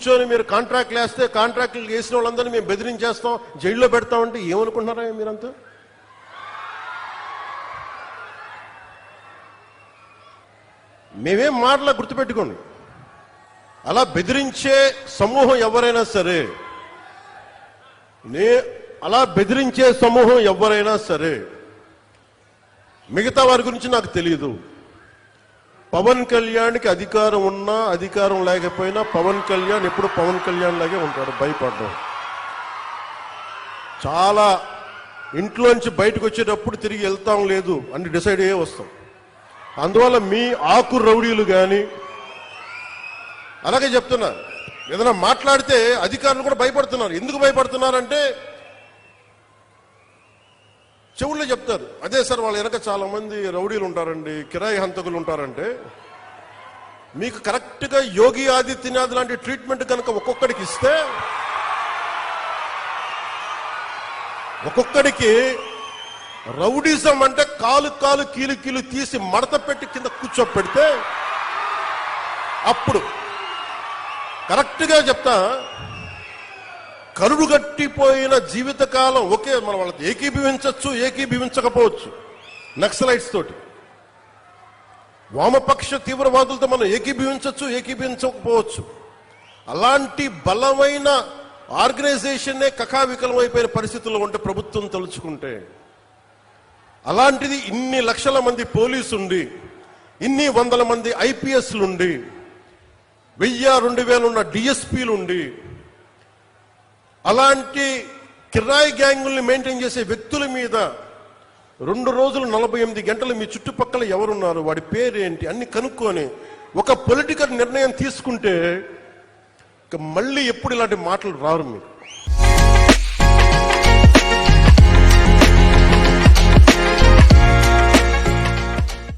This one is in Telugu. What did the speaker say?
కూర్చొని మీరు కాంట్రాక్ట్లు వేస్తే కాంట్రాక్ట్లు వేసిన వాళ్ళందరినీ మేము బెదిరించేస్తాం, జైల్లో పెడతామంటే ఏమనుకుంటున్నారా మీరంతా? మేమేం మాటలా గుర్తుపెట్టుకోండి. అలా బెదిరించే సమూహం ఎవరైనా సరే, మిగతా వారి గురించి నాకు తెలియదు. పవన్ కళ్యాణ్కి అధికారం ఉన్నా అధికారం లేకపోయినా పవన్ కళ్యాణ్ ఎప్పుడు పవన్ కళ్యాణ్ లాగే ఉంటాడు. భయపడ్డం చాలా, ఇంట్లోంచి బయటకు వచ్చేటప్పుడు తిరిగి వెళ్తాం లేదు అని డిసైడ్ అయ్యే వస్తాం. అందువల్ల మీ ఆకు రౌడీలు కానీ అలాగే చెప్తున్నారు. ఏదైనా మాట్లాడితే అధికారులు కూడా భయపడుతున్నారు. ఎందుకు భయపడుతున్నారంటే చెవుల్లో చెప్తారు, అదే సార్ వాళ్ళ వెనక చాలా మంది రౌడీలు ఉంటారండి, కిరాయి హంతకులు ఉంటారంటే, మీకు కరెక్ట్గా యోగి ఆదిత్యనాథ్ లాంటి ట్రీట్మెంట్ కనుక ఒక్కొక్కడికి ఇస్తే, ఒక్కొక్కడికి రౌడీజం అంటే కాలు కీలు తీసి మడత పెట్టి కింద కూర్చోపెడితే, అప్పుడు కరెక్ట్గా చెప్తా, కరుడు గట్టిపోయిన జీవితకాలం ఒకే మన వాళ్ళకి ఏకీభవించవచ్చు, ఏకీభవించకపోవచ్చు. నక్సలైట్స్ తోటి, వామపక్ష తీవ్రవాదులతో మనం ఏకీభవించవచ్చు, ఏకీభవించకపోవచ్చు. అలాంటి బలమైన ఆర్గనైజేషన్నే కకావికలమైపోయిన పరిస్థితుల్లో ఉంటే ప్రభుత్వం తలుచుకుంటే, అలాంటిది ఇన్ని లక్షల మంది పోలీసు ఉండి, ఇన్ని వందల మంది ఐపీఎస్లుండి, 1000-2000 ఉన్న డిఎస్పీలు ఉండి, అలాంటి కిరాయి గ్యాంగుల్ని మెయింటైన్ చేసే వ్యక్తుల మీద 2 రోజులు 48 గంటలు మీ చుట్టుపక్కల ఎవరున్నారు, వాడి పేరేంటి అన్ని కనుక్కొని ఒక పొలిటికల్ నిర్ణయం తీసుకుంటే మళ్ళీ ఎప్పుడు ఇలాంటి మాటలు రారు మీకు.